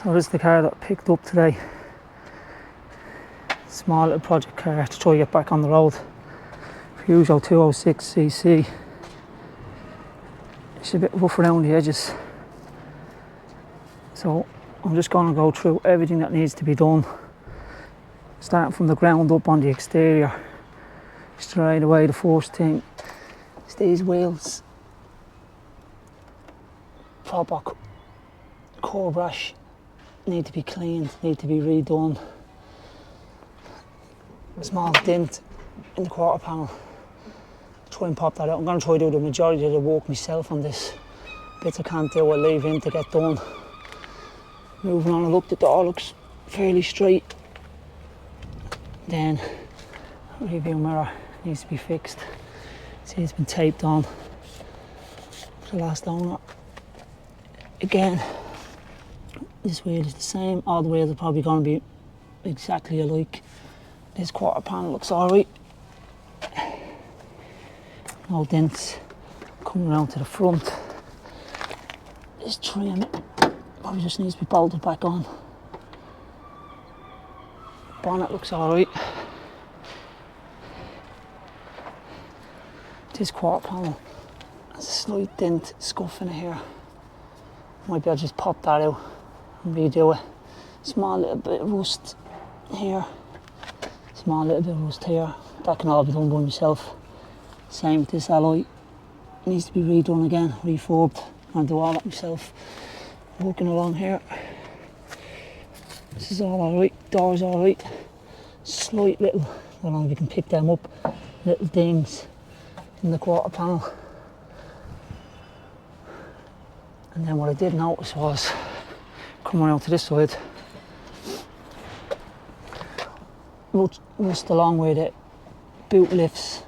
So this is the car that I picked up today. Small little project car to try to get back on the road. Peugeot 206cc. It's a bit rough around the edges. So I'm just going to go through everything that needs to be done. Starting from the ground up on the exterior. Straight away, the first thing is these wheels. Proper core brush. Need to be cleaned, need to be redone. A small dent in the quarter panel. Try and pop that out. I'm going to try to do the majority of the work myself on this. Bits I can't do, I'll leave in to get done. Moving on, I looked at the door, looks fairly straight. Then, review mirror needs to be fixed. See, it's been taped on for the last owner. Again, this wheel is the same. All the wheels are probably going to be exactly alike. This quarter panel looks alright. No dents. Coming around to the front. This trim probably just needs to be bolted back on. Bonnet looks alright. This quarter panel has a slight dent, scuff in it here. Might be able to just pop that out and redo it. Small little bit of rust here. Small little bit of rust here. That can all be done by myself. Same with this alloy. It needs to be redone again, refurbed. I'm going to do all that myself. Working along here. This is all alright. Doors alright. Slight little, I don't know if you can pick them up, little dings in the quarter panel. And then what I did notice was, coming around to this side, rust along where the boot lifts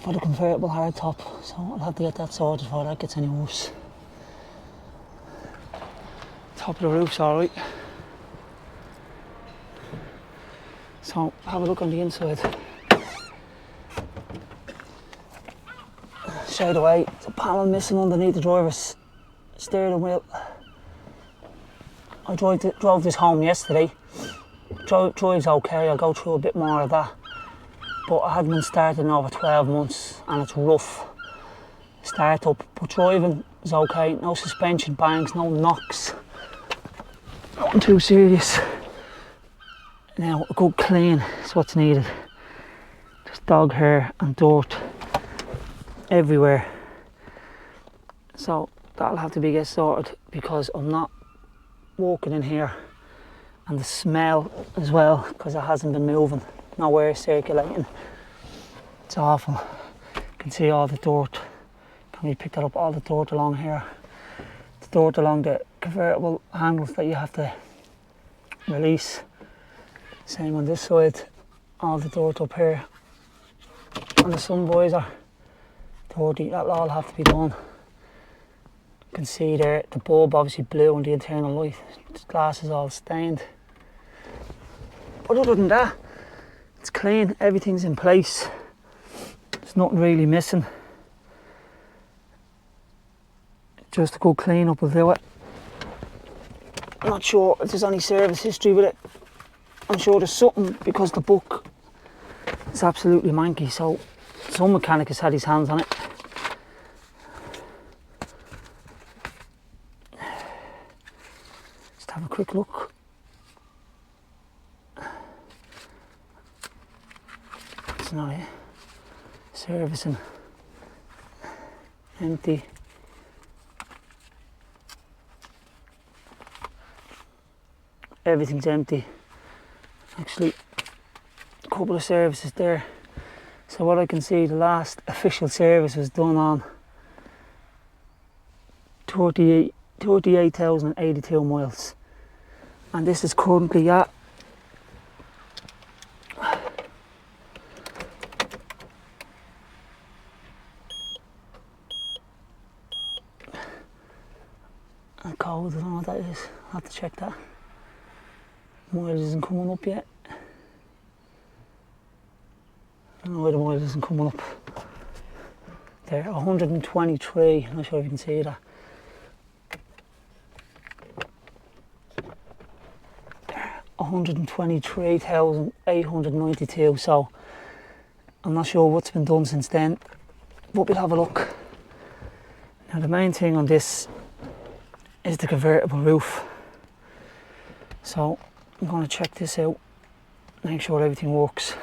for the convertible hardtop, so I'll have to get that sorted before that gets any worse. Top of the roof's alright. So have a look on the inside. Straight away, the panel missing underneath the driver's steering wheel. I drove this home yesterday. Drives okay, I'll go through a bit more of that. But I hadn't been started in over 12 months and it's rough start up. But driving is okay, no suspension bangs, no knocks. Nothing too serious. Now a good clean is what's needed. Just dog hair and dirt everywhere. So that'll have to be get sorted because I'm not walking in here. And the smell as well, because it hasn't been moving, no air circulating. It's awful. You can see all the dirt. Can we pick that up? All the dirt along here. The dirt along the convertible handles that you have to release. Same on this side. All the dirt up here. On the sun visor. Dirty, that'll all have to be done. You can see there, the bulb obviously blue on the internal light. The glass is all stained. But other than that, it's clean, everything's in place. There's nothing really missing. Just a good clean up will do it. I'm not sure if there's any service history with it. I'm sure there's something because the book is absolutely manky, so some mechanic has had his hands on it. Just have a quick look. It's not it. Servicing. Empty. Everything's empty. Actually, a couple of services there. So what I can see, the last official service was done on 38,082 miles. And this is currently at a code, I don't know what that is. I'll have to check that. Mileage isn't coming up yet. I don't know why the mileage isn't coming up. There, 123, I'm not sure if you can see that. 123,892, so I'm not sure what's been done since then, but we'll have a look. Now the main thing on this is the convertible roof, so I'm going to check this out, make sure everything works.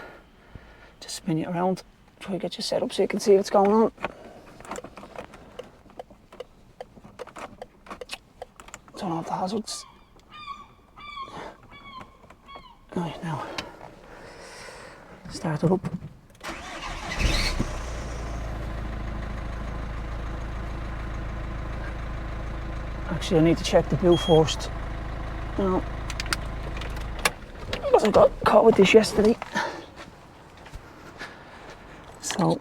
Just spin it around, try to get you set up so you can see what's going on. Turn off the hazards. Right, now start it up. Actually, I need to check the boot first. Now, because I got caught with this yesterday. So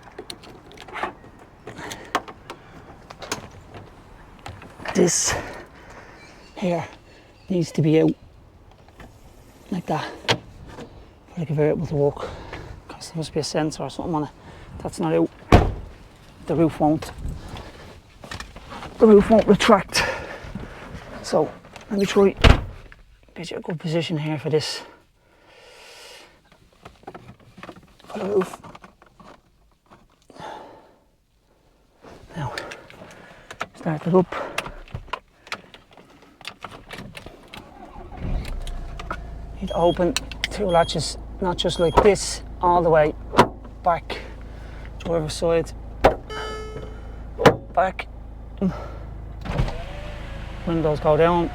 this here needs to be out like that for the convertible to work, because there must be a sensor or something on it. That's not out. The roof won't retract. So let me try get you a good position here for this, for the roof. Now start it up. Need to open two latches, not just like this, all the way back, driver's side, back. Windows go down.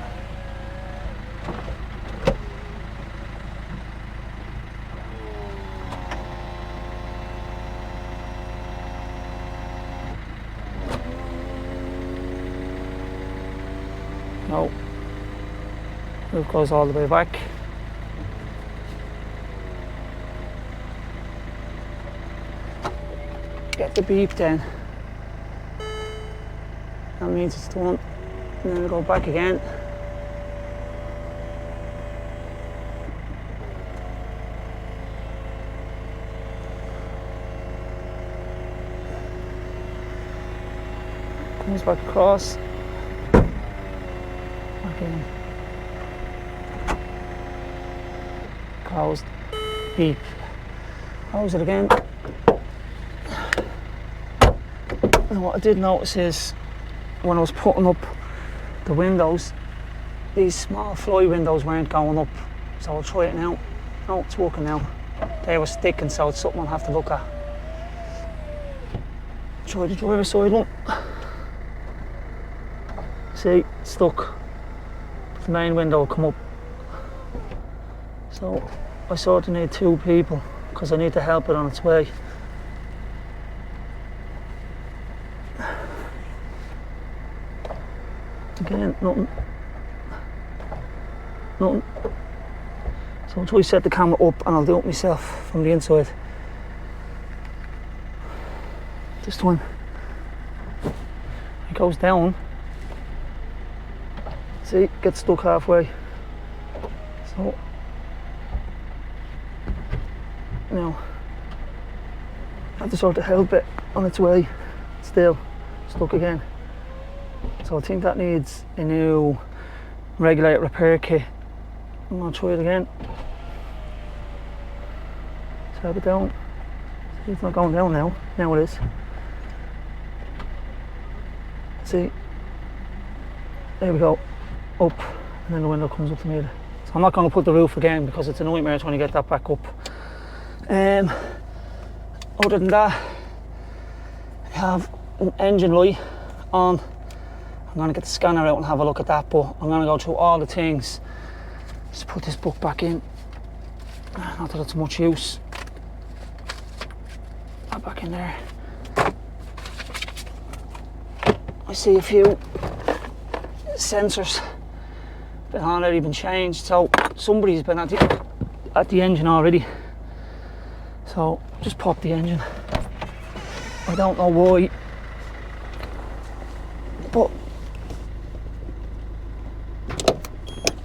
No. Roof goes all the way back. Get the beep then. That means it's done. And then we go back again. Comes back across. Back in. Closed. Beep. Close it again. And what I did notice is when I was putting up the windows, these small fly windows weren't going up, so I'll try it now. No, it's working now. They were sticking, so it's something I'll have to look at. Try the driver's side one. See, it's stuck. The main window will come up. So I sort of need two people because I need to help it on its way. Again, nothing. So I'll try to set the camera up and I'll do it myself from the inside. This time it goes down. See, gets stuck halfway. So now I have to sort of help it on its way. It's still stuck again. So I think that needs a new regulator repair kit. I'm going to try it again. Slap it down. See, it's not going down now. Now it is. See, there we go. Up, and then the window comes up to me. So I'm not going to put the roof again because it's a nightmare trying to get that back up. Other than that, I have an engine light on. I'm going to get the scanner out and have a look at that, but I'm going to go through all the things. Just put this book back in. Not that it's much use. That back in there. I see a few sensors that have already been changed, so somebody's been at the engine already. So just pop the engine. I don't know why, but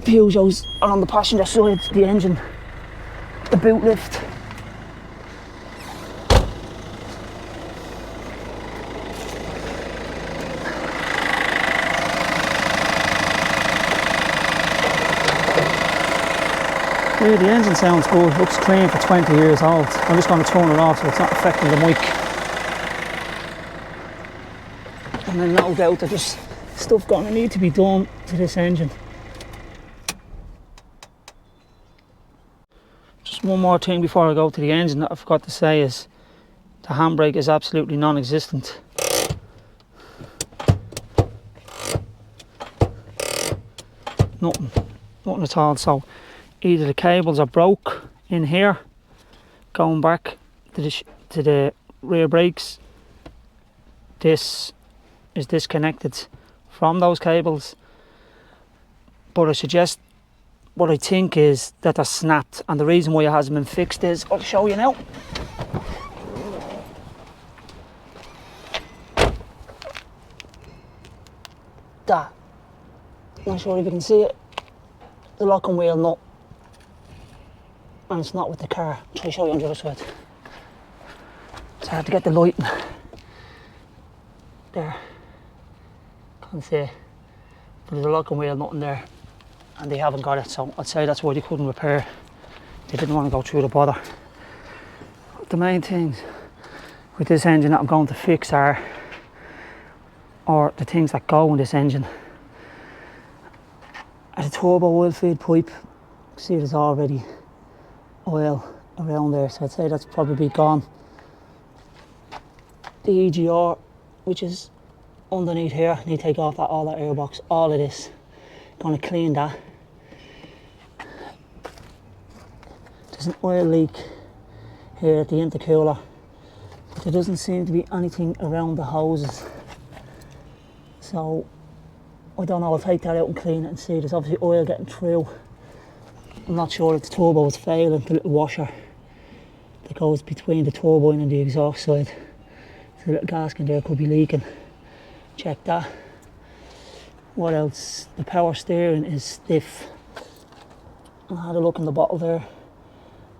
Peugeots are on the passenger side, the engine, the boot lift. Yeah, the engine sounds good, looks clean for 20 years old. I'm just going to turn it off so it's not affecting the mic. And then no doubt that there's stuff going to need to be done to this engine. Just one more thing before I go to the engine that I forgot to say is the handbrake is absolutely non-existent. Nothing at all. So either the cables are broke in here going back to the rear brakes. This is disconnected from those cables, but what I think is that they're snapped, and the reason why it hasn't been fixed is, I'll show you now. That, I'm not sure if you can see it, the locking wheel nut, and it's not with the car. I'll try to show you on the other side. It's hard to get the light there, can't see it, but there's a locking wheel nut in there and they haven't got it, so I'd say that's why they couldn't repair. They didn't want to go through the bother. The main things with this engine that I'm going to fix are the things that go in this engine. At the turbo oil feed pipe, see there's already oil around there, so I'd say that's probably gone. The EGR, which is underneath here, I need to take off all that airbox, all of this. Gonna clean that. There's an oil leak here at the intercooler, but there doesn't seem to be anything around the hoses. So I don't know, I'll take that out and clean it and see. There's obviously oil getting through. I'm not sure if the turbo is failing, the little washer that goes between the turbine and the exhaust side. There's a little gasket there, could be leaking. Check that. What else? The power steering is stiff. I had a look in the bottle there.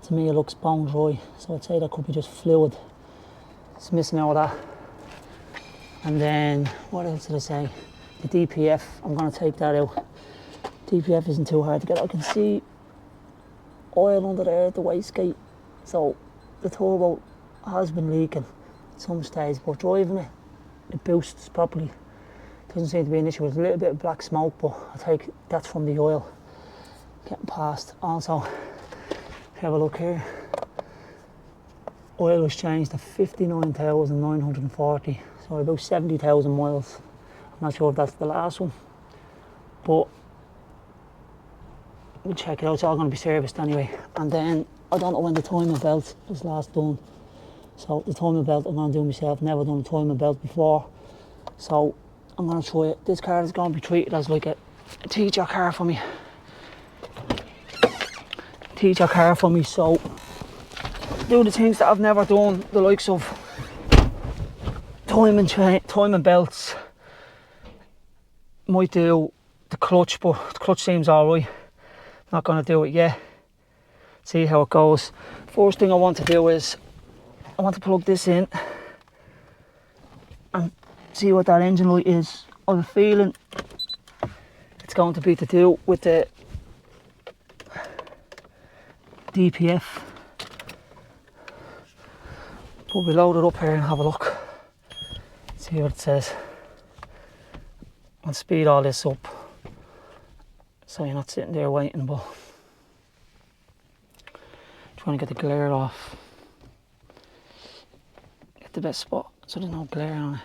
To me it looks bone dry, so I'd say that could be just fluid. It's missing out of that. And then, what else did I say? The DPF, I'm going to take that out. DPF isn't too hard to get. I can see oil under there at the wastegate, so the turbo has been leaking at some stage, but driving it boosts properly. Doesn't seem to be an issue. There's a little bit of black smoke, but I think that's from the oil getting past. Also, have a look here. Oil was changed to 59,940, so about 70,000 miles. I'm not sure if that's the last one, but we'll check it out. It's all going to be serviced anyway. And then I don't know when the timing belt was last done. So the timing belt I'm going to do myself. Never done a timing belt before, so I'm going to try it. This car is going to be treated as like a teacher car for me. So do the things that I've never done, the likes of timing belts. Might do the clutch, but the clutch seems alright. Not going to do it yet. See how it goes. First thing I want to do is I want to plug this in and see what that engine light is. I have a feeling it's going to be to do with the DPF. But we load it up here and have a look. See what it says. I'll speed all this up so you're not sitting there waiting, but trying to get the glare off. Get the best spot so there's no glare on it.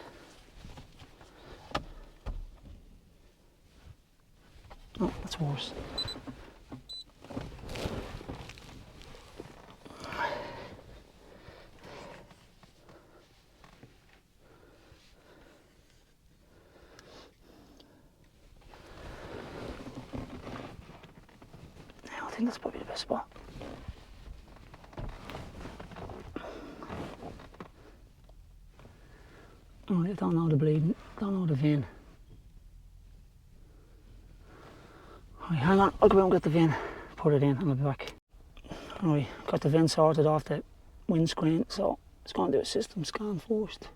Oh, that's worse. I think that's probably the best spot. Oh, I don't know the bleeding, don't know the VIN. Right, hang on, I'll go out and get the VIN, put it in and I'll be back. Alright, got the VIN sorted off the windscreen, so it's going to do a system scan first.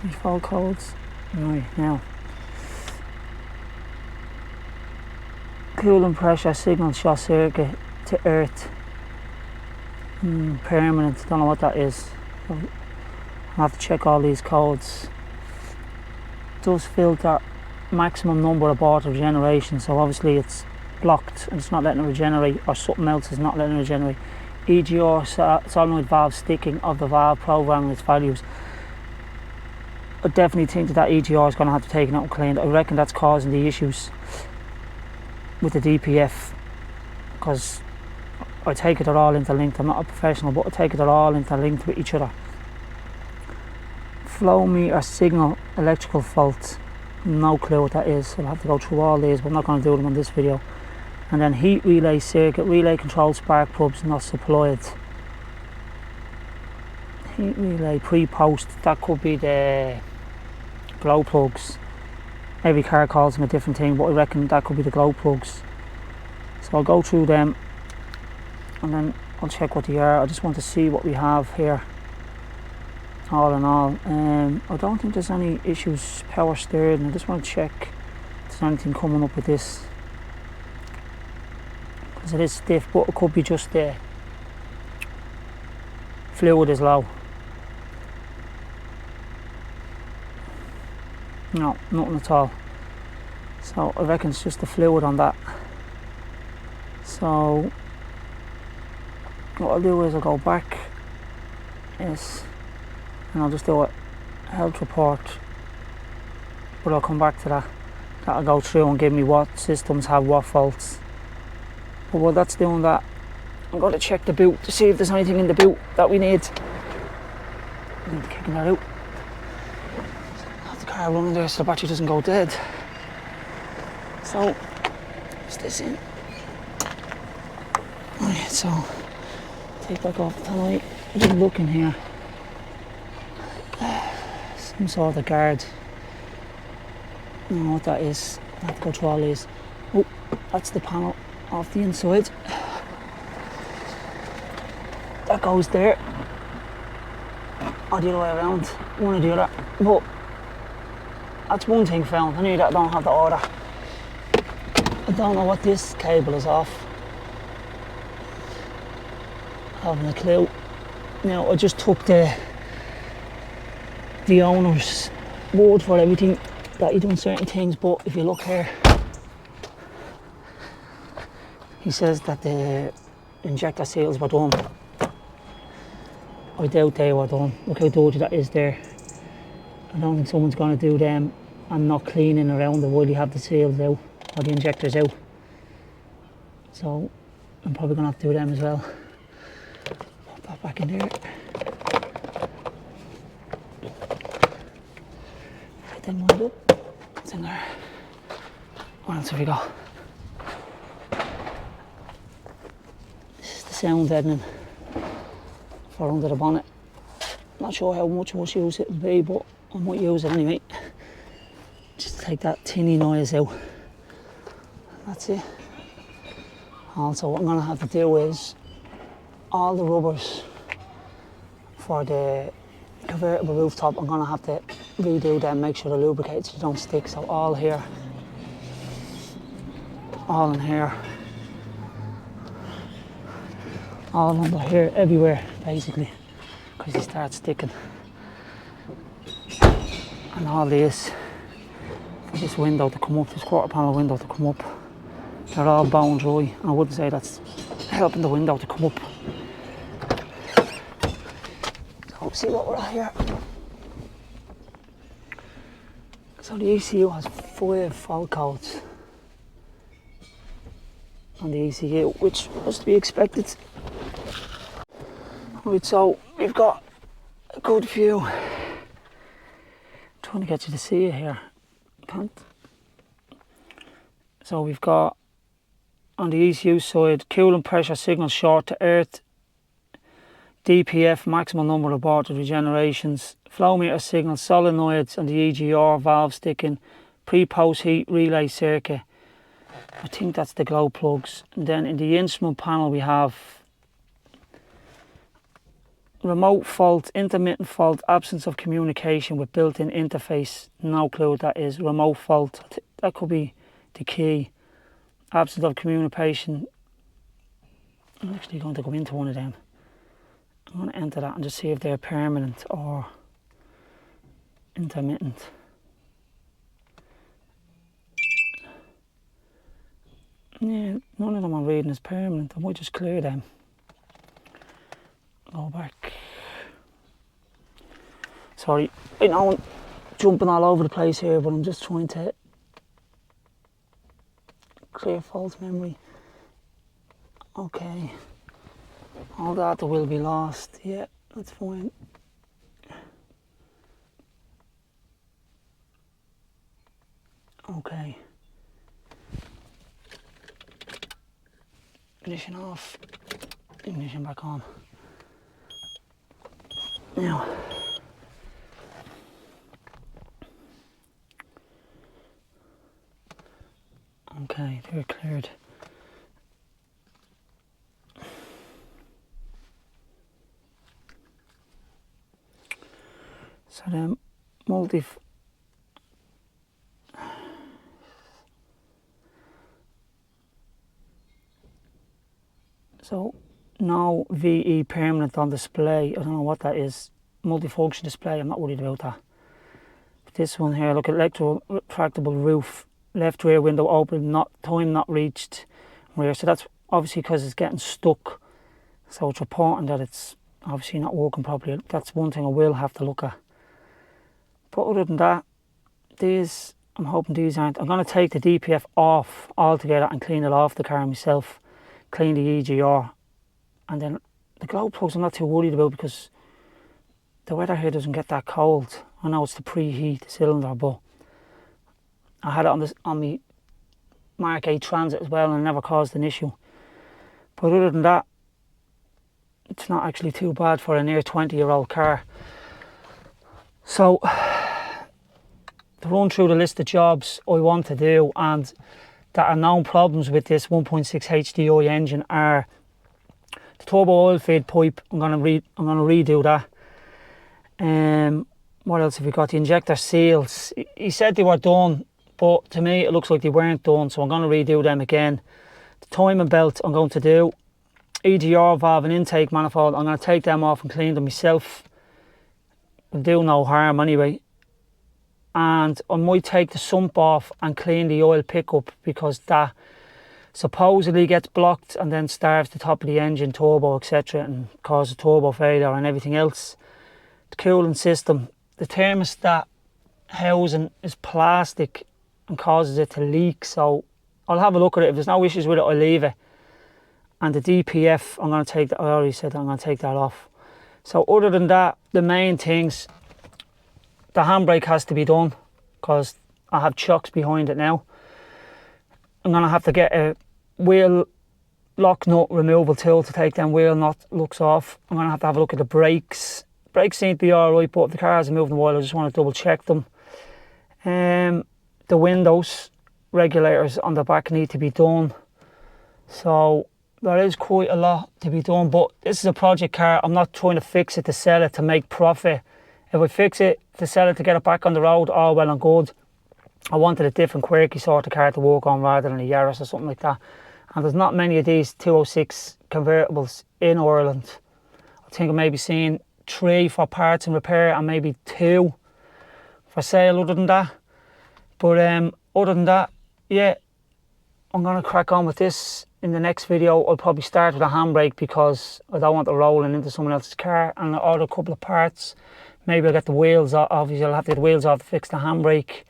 These fault codes. Right, now. cooling pressure signal short circuit to earth. Permanent, don't know what that is. I'll have to check all these codes. Does filter maximum number of water regeneration, so obviously it's blocked and it's not letting it regenerate, or something else is not letting it regenerate. EGR solenoid valve sticking of the valve programming its values. I definitely think that EGR is going to have to take it out and cleaned. I reckon that's causing the issues with the DPF, because I take it they're all interlinked. I'm not a professional, but I take it they're all interlinked with each other. Flow meter signal electrical fault, no clue what that is. I'll have to go through all these, but I'm not going to do them on this video. And then heat relay circuit, relay control spark plugs not supplied. Heat relay pre-post, that could be the glow plugs. Every car calls them a different thing, but I reckon that could be the glow plugs. So I'll go through them and then I'll check what they are. I just want to see what we have here. All in all, I don't think there's any issues power steering. I just want to check if there's anything coming up with this, because it is stiff, but it could be just the fluid is low. No, nothing at all. So I reckon it's just the fluid on that. So what I'll do is I'll go back and I'll just do a health report, but I'll come back to that. That'll go through and give me what systems have what faults. But while that's doing that, I'm going to check the boot to see if there's anything in the boot that we need. I need to kick that out. Have the car running there so the battery doesn't go dead. So, is this in? Alright, so take back off the light. I'm just looking here. Some sort of guard. I don't know what that is. I have to go through all these. Oh, that's the panel off the inside. That goes there. Or the other way around. One or the other. But that's one thing found. I knew that I don't have the order. I don't know what this cable is off. I haven't a clue. Now I just took the owner's word for everything, that he's doing certain things, but if you look here, he says that the injector seals were done. I doubt they were done. Look how dirty that is there. I don't think someone's going to do them and not cleaning around it while you have the seals out or the injectors out. So I'm probably going to have to do them as well. Put that back in there. Then wind up. It's in there. What else have we got? This is the sound deadening for under the bonnet. Not sure how much much use it will be, but I might use it anyway. Just take that tinny noise out. That's it. Also, what I'm going to have to do is all the rubbers for the convertible rooftop, I'm going to have to redo them, make sure they're lubricated so they don't stick. So all here, all in here, all under here, everywhere basically, because they start sticking. And all this, for this window to come up, this quarter panel window to come up, they're all bone dry, and I wouldn't say that's helping the window to come up. So see what we're at here. So the ECU has 5 fault codes on the ECU, which was to be expected. Right, so we've got a good few. I'm trying to get you to see it here. Can't. So we've got on the ECU side, coolant pressure signal short to earth, DPF maximum number of water regenerations, flow meter signal, solenoids and the EGR valve sticking, pre-post heat relay circuit. I think that's the glow plugs. And then in the instrument panel we have remote fault, intermittent fault, absence of communication with built-in interface. No clue what that is. Remote fault, that could be the key. absence of communication. I'm actually going to go into one of them. I'm going to enter that and just see if they're permanent or intermittent. Yeah, none of them I'm reading is permanent. I might just clear them. Go back. Sorry, I know I'm jumping all over the place here, but I'm just trying to clear false memory. Okay. All data will be lost. Yeah, that's fine. Okay. Ignition off. Ignition back on. Now. Okay, they're cleared. So then so now VE permanent on display. I don't know what that is. Multifunction display, I'm not worried about that. But this one here, look, electro retractable roof, left rear window open, time not reached rear. So that's obviously because it's getting stuck. So it's reporting that it's obviously not working properly. That's one thing I will have to look at. But other than that, these, I'm hoping these aren't. I'm going to take the DPF off altogether and clean it off the car myself. Clean the EGR. And then the glow plugs I'm not too worried about because the weather here doesn't get that cold. I know it's the preheat cylinder, but I had it on my Mark 8 Transit as well and it never caused an issue. But other than that, it's not actually too bad for a near 20-year-old car. So, to run through the list of jobs I want to do and that are known problems with this 1.6 HDI engine are the turbo oil feed pipe. I'm gonna redo that. What else have we got? The injector seals. He said they were done, but to me it looks like they weren't done, so I'm gonna redo them again. The timing belt I'm going to do. EGR valve and intake manifold, I'm gonna take them off and clean them myself. Will do no harm anyway. And I might take the sump off and clean the oil pickup because that supposedly gets blocked and then starves the top of the engine, turbo, etc., and causes turbo failure and everything else. The cooling system, the thermostat housing is plastic and causes it to leak, so I'll have a look at it. If there's no issues with it, I'll leave it. And the DPF, I'm going to take that, I already said that I'm going to take that off. So other than that, the main things, the handbrake has to be done because I have chocks behind it now. I'm going to have to get a wheel lock nut removal tool to take them wheel nut looks off. I'm going to have a look at the brakes. Brakes seem to be alright, but if the car hasn't moved in a while, I just want to double check them. The windows regulators on the back need to be done. So there is quite a lot to be done, but this is a project car. I'm not trying to fix it to sell it to make profit. If I fix it to sell it to get it back on the road, all well and good. I wanted a different quirky sort of car to work on rather than a Yaris or something like that. And there's not many of these 206 convertibles in Ireland. I think I may be seeing 3 for parts and repair and maybe 2 for sale other than that. But other than that, yeah, I'm going to crack on with this. In the next video, I'll probably start with a handbrake because I don't want it rolling into someone else's car, and I'll order a couple of parts. Maybe I'll get the wheels off. Obviously, I'll have to get the wheels off to fix the handbrake.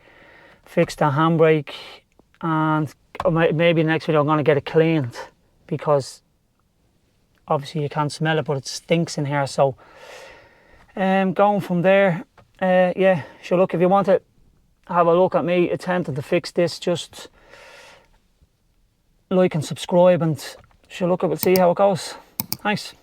And maybe in the next video I'm going to get it cleaned because obviously you can't smell it, but it stinks in here. So going from there, yeah, sure, look, if you want to have a look at me attempting to fix this, just like and subscribe, and sure, look, we'll see how it goes. Thanks.